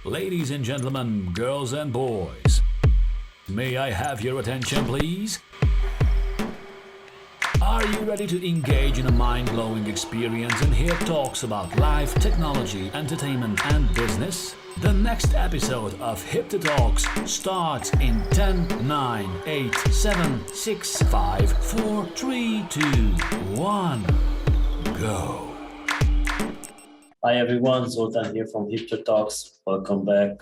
Ladies and gentlemen, girls and boys, may I have your attention, please? Are you ready to engage in a mind-blowing experience and hear talks about life, technology, entertainment, and business? The next episode of HIPTHER Talks starts in 10, 9, 8, 7, 6, 5, 4, 3, 2, 1, go. Hi everyone, Zoltan here from HIPTHER Talks. Welcome back.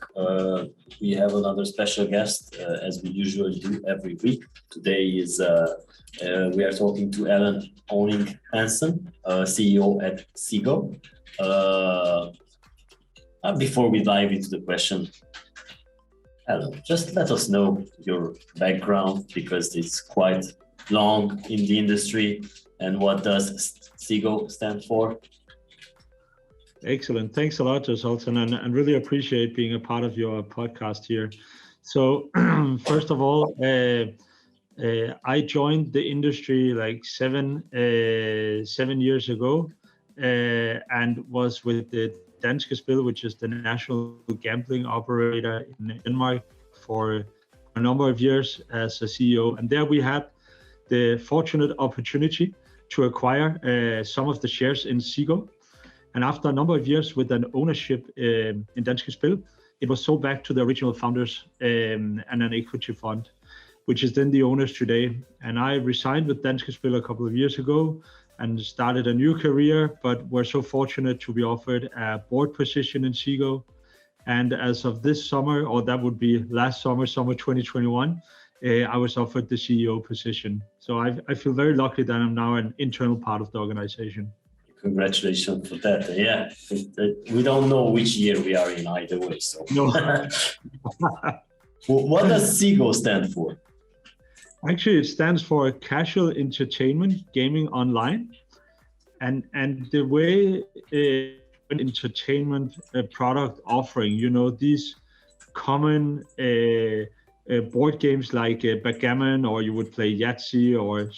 We have another special guest, as we usually do every week. Today we are talking to Allan Auning-Hansen, CEO at CEGO. Before we dive into the question, Allan, just let us know your background, because it's quite long in the industry, and what does CEGO stand for? Excellent. Thanks a lot, Zoltan, and really appreciate being a part of your podcast here. So first of all, I joined the industry like seven years ago, and was with the Danske Spil, which is the national gambling operator in Denmark, for a number of years as a CEO. And there we had the fortunate opportunity to acquire some of the shares in CEGO. And after a number of years with an ownership in Danske Spil, it was sold back to the original founders and an equity fund, which is then the owners today. And I resigned with Danske Spil a couple of years ago and started a new career, but were so fortunate to be offered a board position in CEGO. And as of this summer, or that would be last summer 2021, I was offered the CEO position. So I feel very lucky that I'm now an internal part of the organization. Congratulations for that. Yeah, we don't know which year we are in either way. So, No. What does CEGO stand for? Actually, it stands for Casual Entertainment Gaming Online, and the way an entertainment product offering, these common board games like backgammon, or you would play Yahtzee, or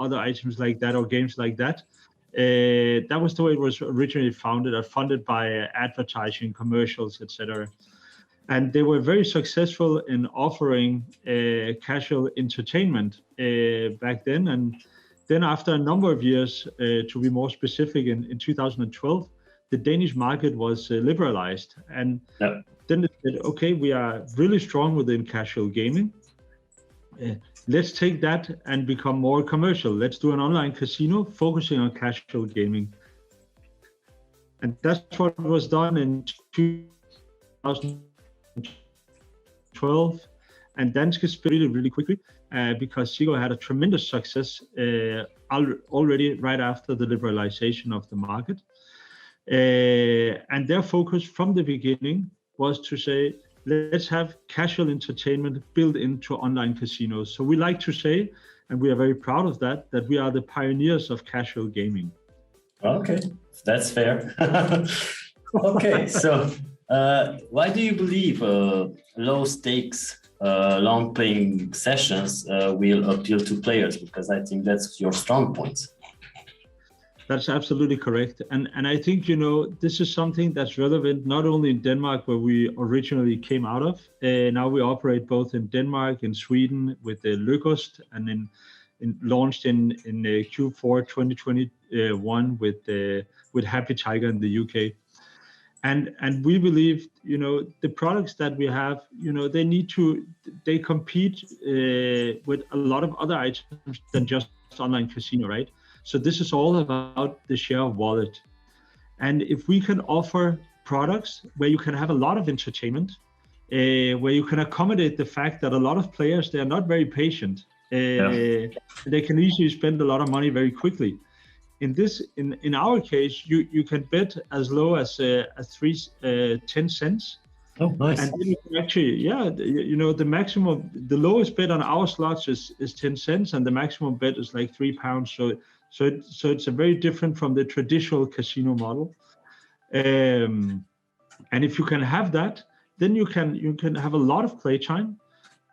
other items like that, or games like that. That was the way it was originally funded by advertising, commercials, etc. And they were very successful in offering casual entertainment back then. And then after a number of years, to be more specific, in 2012, the Danish market was liberalized. And then it said, okay, we are really strong within casual gaming. Let's take that and become more commercial. Let's do an online casino focusing on casual gaming. And that's what was done in 2012. And Danske Spil really quickly, because CEGO had a tremendous success already right after the liberalization of the market. And their focus from the beginning was to say, let's have casual entertainment built into online casinos. So we like to say, and we are very proud of that we are the pioneers of casual gaming. Okay, that's fair. Okay, so why do you believe low stakes, long playing sessions will appeal to players? Because I think that's your strong point. That's absolutely correct. And I think, this is something that's relevant not only in Denmark, where we originally came out of. Now we operate both in Denmark and Sweden with the Lykost, and launched in Q4 2021 with Happy Tiger in the UK. And we believe, the products that we have, they compete with a lot of other items than just online casino, right? So this is all about the share of wallet. And if we can offer products where you can have a lot of entertainment, where you can accommodate the fact that a lot of players, they are not very patient. They can easily spend a lot of money very quickly. In our case, you can bet as low as 10 cents. Oh, nice. And then you can actually, the lowest bet on our slots is 10 cents, and the maximum bet is like £3. So it's a very different from the traditional casino model. And if you can have that, then you can have a lot of play time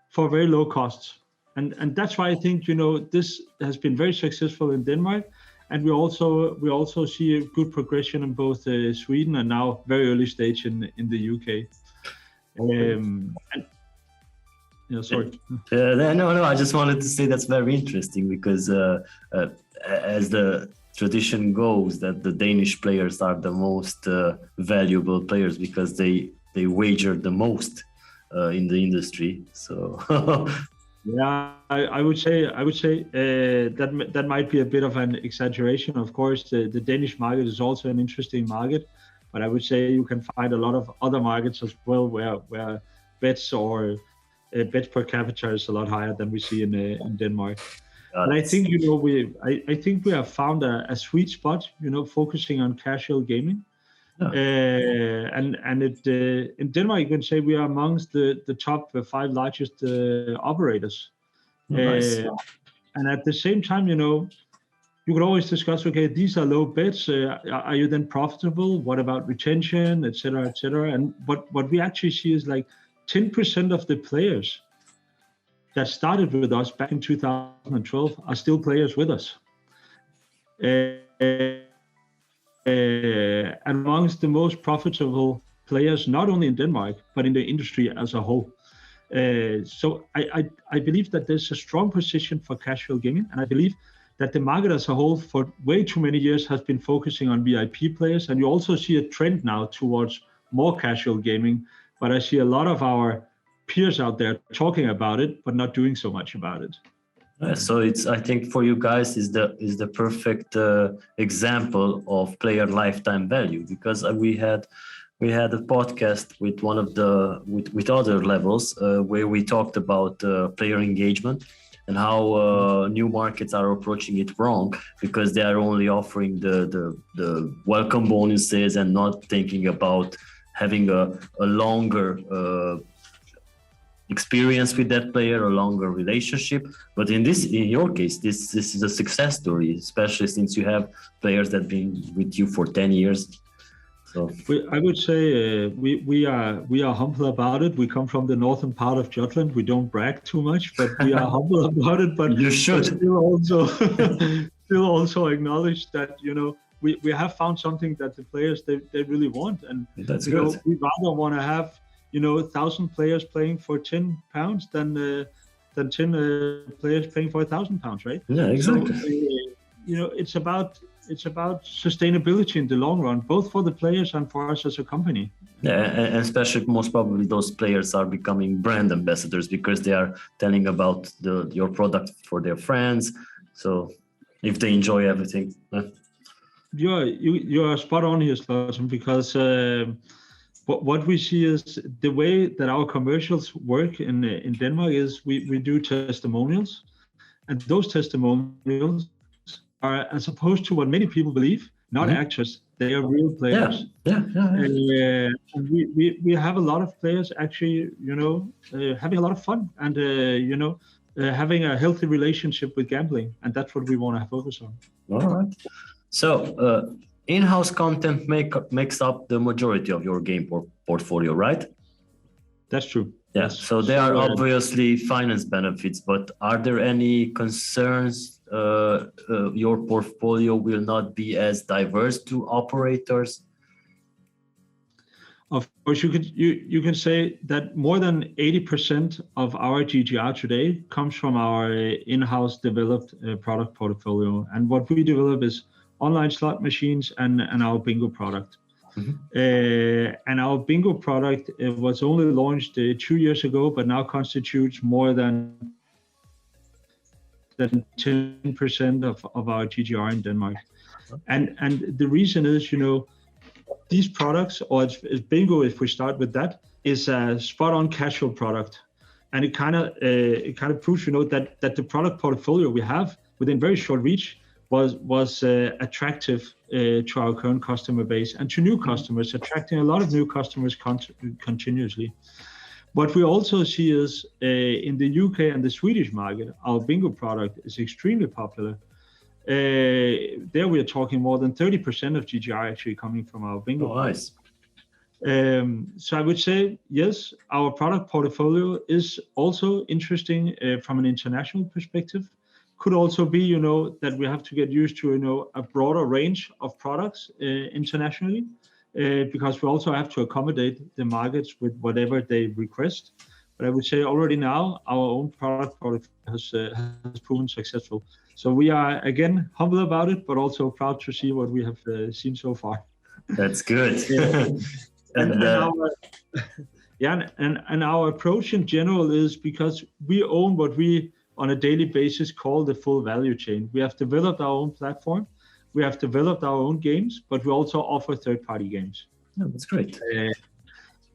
for very low costs. And that's why I think, this has been very successful in Denmark. and we also see a good progression in both Sweden and now very early stage in the UK. Sorry. No. I just wanted to say that's very interesting because as the tradition goes, that the Danish players are the most valuable players because they wager the most in the industry. So. Yeah, I would say that might be a bit of an exaggeration. Of course, the Danish market is also an interesting market, but I would say you can find a lot of other markets as well where bets or bet per capita is a lot higher than we see in Denmark. And I think I think we have found a sweet spot, focusing on casual gaming. Yeah. In Denmark, you can say we are amongst the top 5 largest operators. Nice. And at the same time, you could always discuss, okay, these are low bets. Are you then profitable? What about retention, et cetera, et cetera? And what we actually see is like 10% of the players that started with us back in 2012 are still players with us. And amongst the most profitable players, not only in Denmark, but in the industry as a whole. So I believe that there's a strong position for casual gaming, and I believe that the market as a whole for way too many years has been focusing on VIP players, and you also see a trend now towards more casual gaming, but I see a lot of our peers out there talking about it, but not doing so much about it. So I think for you guys is the perfect example of player lifetime value, because we had a podcast with one of with other levels where we talked about player engagement and how new markets are approaching it wrong because they are only offering the welcome bonuses and not thinking about having a longer experience with that player, a longer relationship. But in your case, this is a success story, especially since you have players that have been with you for 10 years. So I would say we are humble about it. We come from the northern part of Jutland. We don't brag too much, but we are humble about it. But you should still also acknowledge that we have found something that the players they really want, and that's good. We rather want to have 1,000 players playing for £10 than 10 players playing for £1,000, right? Yeah, exactly. So, it's about sustainability in the long run, both for the players and for us as a company. Yeah, and especially most probably those players are becoming brand ambassadors because they are telling about your product for their friends. So if they enjoy everything. You are spot on here, Zoltan, because what we see is the way that our commercials work in Denmark is we do testimonials, and those testimonials are, as opposed to what many people believe, not actors, they are real players. Yeah. And we have a lot of players actually, having a lot of fun and having a healthy relationship with gambling, and that's what we want to focus on. All right. So in-house content makes up the majority of your game portfolio, right? That's true. Yeah. Yes. So there are obviously finance benefits, but are there any concerns your portfolio will not be as diverse to operators? Of course, you can say that more than 80% of our GGR today comes from our in-house developed product portfolio, and what we develop is online slot machines and our bingo product. Mm-hmm. And our bingo product was only launched 2 years ago, but now constitutes more than 10% of our GGR in Denmark. And the reason is, these products, or it's bingo, if we start with that, is a spot-on casual product, and it kind of proves, that the product portfolio we have within very short reach was attractive to our current customer base and to new customers, attracting a lot of new customers continuously. What we also see is in the UK and the Swedish market, our bingo product is extremely popular. There we are talking more than 30% of GGR actually coming from our bingo. Oh, nice. So I would say, yes, our product portfolio is also interesting from an international perspective. Could also be, that we have to get used to, a broader range of products internationally, because we also have to accommodate the markets with whatever they request. But I would say already now our own product has proven successful. So we are again humble about it, but also proud to see what we have seen so far. That's good. And our approach in general is because we own what we on a daily basis call the full value chain. We have developed our own platform, we have developed our own games, but we also offer third-party games. Oh, that's great.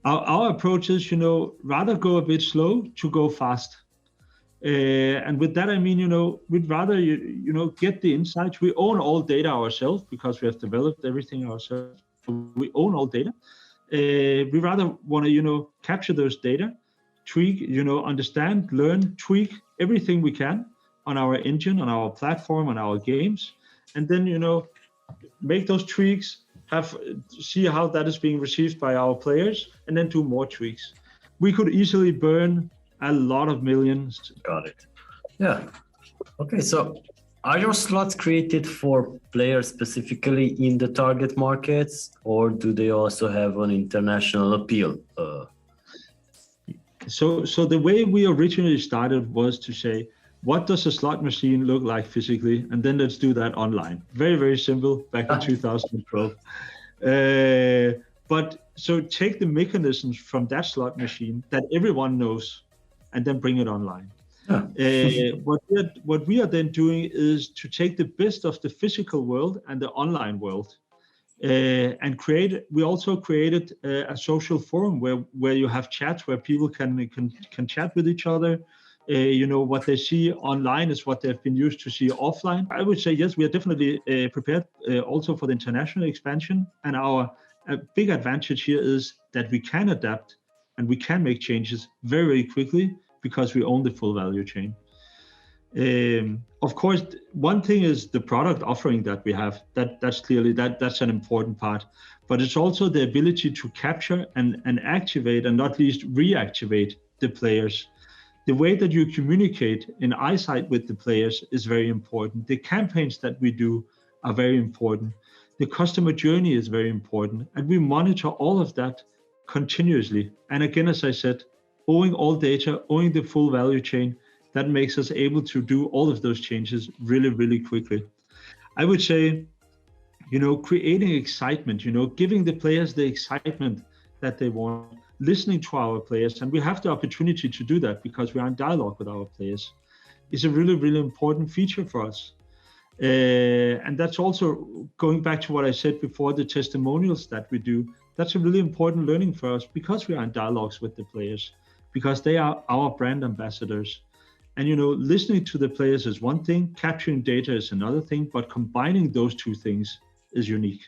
Our approach is, rather go a bit slow to go fast. And with that, I mean, we'd rather, get the insights. We own all data ourselves because we have developed everything ourselves. We own all data. We rather want to, capture those data, tweak, understand, learn, tweak everything we can on our engine, on our platform, on our games, and then, make those tweaks, see how that is being received by our players, and then do more tweaks. We could easily burn a lot of millions. Got it. Yeah. Okay, so are your slots created for players specifically in the target markets, or do they also have an international appeal? So the way we originally started was to say, what does a slot machine look like physically? And then let's do that online. Very, very simple back in 2012. But so take the mechanisms from that slot machine that everyone knows and then bring it online. What we are then doing is to take the best of the physical world and the online world and we also created a social forum where you have chats where people can chat with each other. What they see online is what they've been used to see offline. I would say, yes, we are definitely prepared also for the international expansion. And our big advantage here is that we can adapt and we can make changes very, very quickly because we own the full value chain. Of course, one thing is the product offering that we have. That's clearly that's an important part. But it's also the ability to capture and activate and not least reactivate the players. The way that you communicate in eyesight with the players is very important. The campaigns that we do are very important. The customer journey is very important. And we monitor all of that continuously. And again, as I said, owning all data, owning the full value chain, that makes us able to do all of those changes really, really quickly. I would say, creating excitement, giving the players the excitement that they want, listening to our players, and we have the opportunity to do that because we are in dialogue with our players, is a really, really important feature for us. And that's also going back to what I said before, the testimonials that we do. That's a really important learning for us because we are in dialogues with the players, because they are our brand ambassadors. And, listening to the players is one thing, capturing data is another thing, but combining those two things is unique.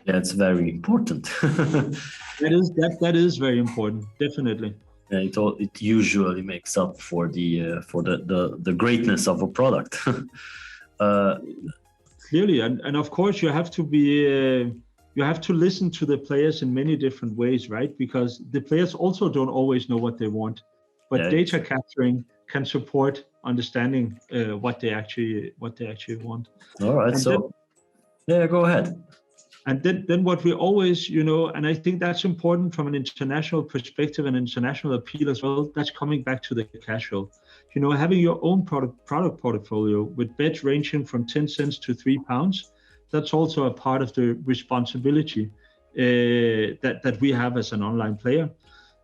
That's very important. That is very important, definitely. Yeah, it usually makes up for the greatness of a product. Clearly, and of course you have to listen to the players in many different ways, right? Because the players also don't always know what they want, but data capturing can support understanding what they actually want. All right, go ahead. And then what we always, and I think that's important from an international perspective and international appeal as well, that's coming back to the casual. Having your own product portfolio with bets ranging from 10 cents to £3, that's also a part of the responsibility that we have as an online player.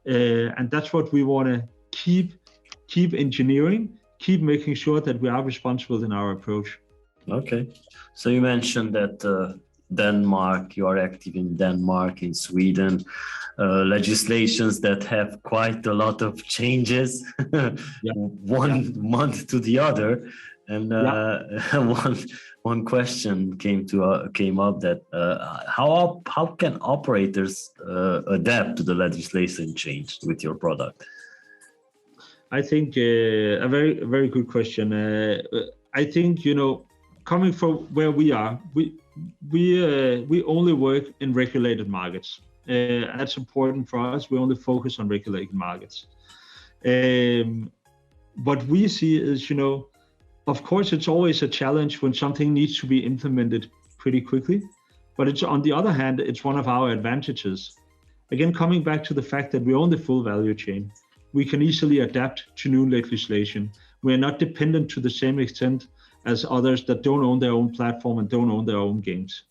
And that's what we want to keep engineering, keep making sure that we are responsible in our approach. Okay. So you mentioned that Denmark, you are active in Denmark, in Sweden, legislations that have quite a lot of changes one month to the other. And one question came up that how can operators adapt to the legislation change with your product? I think a very, very good question. I think, coming from where we are, we only work in regulated markets. That's important for us. We only focus on regulated markets. What we see is, of course, it's always a challenge when something needs to be implemented pretty quickly, but it's, on the other hand, it's one of our advantages. Again, coming back to the fact that we own the full value chain, we can easily adapt to new legislation. We're not dependent to the same extent as others that don't own their own platform and don't own their own games.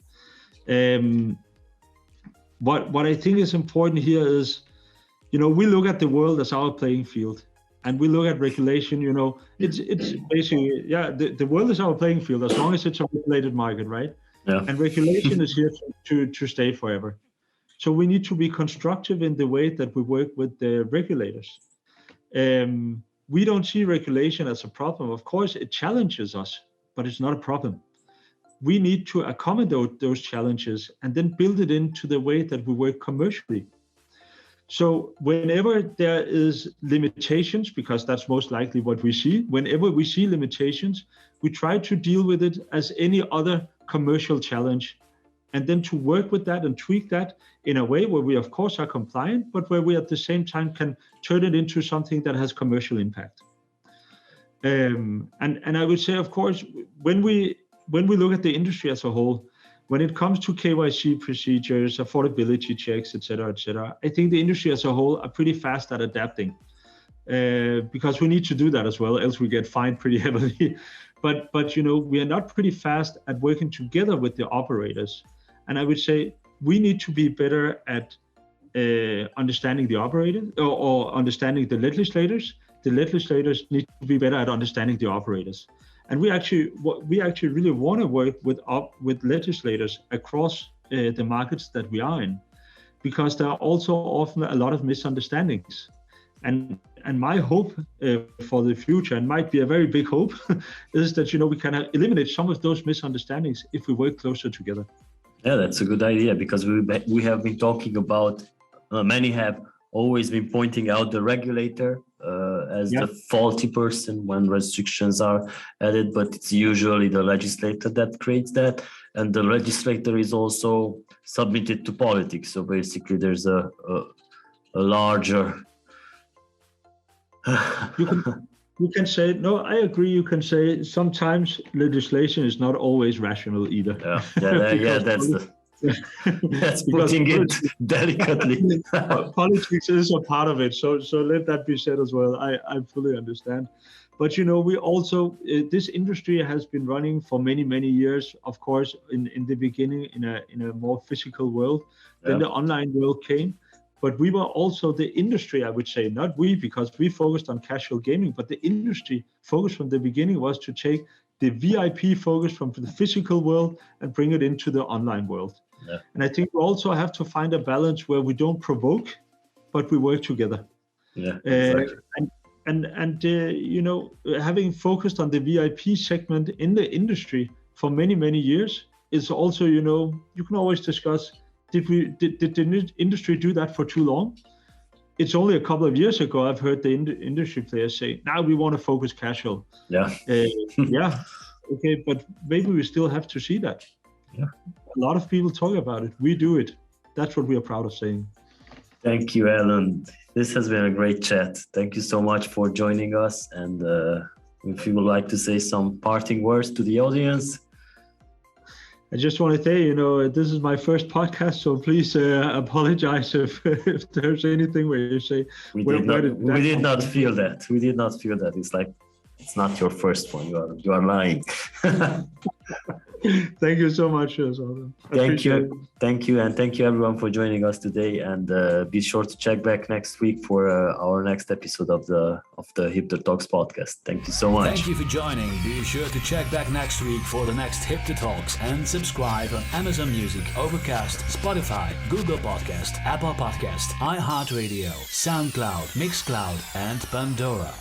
What I think is important here is, we look at the world as our playing field, and we look at regulation. It's basically, the world is our playing field as long as it's a regulated market, right? Yeah. And regulation is here to stay forever. So we need to be constructive in the way that we work with the regulators. We don't see regulation as a problem. Of course, it challenges us, but it's not a problem. We need to accommodate those challenges and then build it into the way that we work commercially. So whenever there is limitations, because that's most likely what we see, whenever we see limitations, we try to deal with it as any other commercial challenge, and then to work with that and tweak that in a way where we of course are compliant, but where we at the same time can turn it into something that has commercial impact. And I would say, of course, when we look at the industry as a whole, when it comes to KYC procedures, affordability checks, et cetera, I think the industry as a whole are pretty fast at adapting, because we need to do that as well, else we get fined pretty heavily. But we are not pretty fast at working together with the operators. And I would say we need to be better at understanding the operator or understanding the legislators. The legislators need to be better at understanding the operators. And we actually really want to work with legislators across the markets that we are in, because there are also often a lot of misunderstandings. And my hope for the future, and might be a very big hope, is that we can eliminate some of those misunderstandings if we work closer together. Yeah, that's a good idea, because we have been talking about, many have always been pointing out the regulator as the faulty person when restrictions are added, but it's usually the legislator that creates that, and the legislator is also submitted to politics. So basically, there's a larger. You can say, no, I agree. You can say sometimes legislation is not always rational either. That's putting it delicately. Politics is a part of it, so let that be said as well. I fully understand, but we also this industry has been running for many years. Of course, in the beginning in a more physical world, then the online world came. But we were also the industry, I would say, not we, because we focused on casual gaming, but the industry focus from the beginning was to take the VIP focus from the physical world and bring it into the online world. Yeah. And I think we also have to find a balance where we don't provoke, but we work together. Yeah, exactly. And having focused on the VIP segment in the industry for many years is also, you can always discuss, did the industry do that for too long? It's only a couple of years ago I've heard the industry players say, now we want to focus casual. Yeah. Okay, but maybe we still have to see that. Yeah. A lot of people talk about it. We do it. That's what we are proud of saying. Thank you, Allan. This has been a great chat. Thank you so much for joining us. And if you would like to say some parting words to the audience. I just want to say, this is my first podcast, so please apologize if there's anything where you say. We did not feel that. It's like, it's not your first one. You are lying. Thank you so much, Zoltan. Thank you, and thank you everyone for joining us today. And be sure to check back next week for our next episode of the HIPTHER Talks podcast. Thank you so much. Thank you for joining. Be sure to check back next week for the next HIPTHER Talks, and subscribe on Amazon Music, Overcast, Spotify, Google Podcast, Apple Podcast, iHeartRadio, SoundCloud, Mixcloud, and Pandora.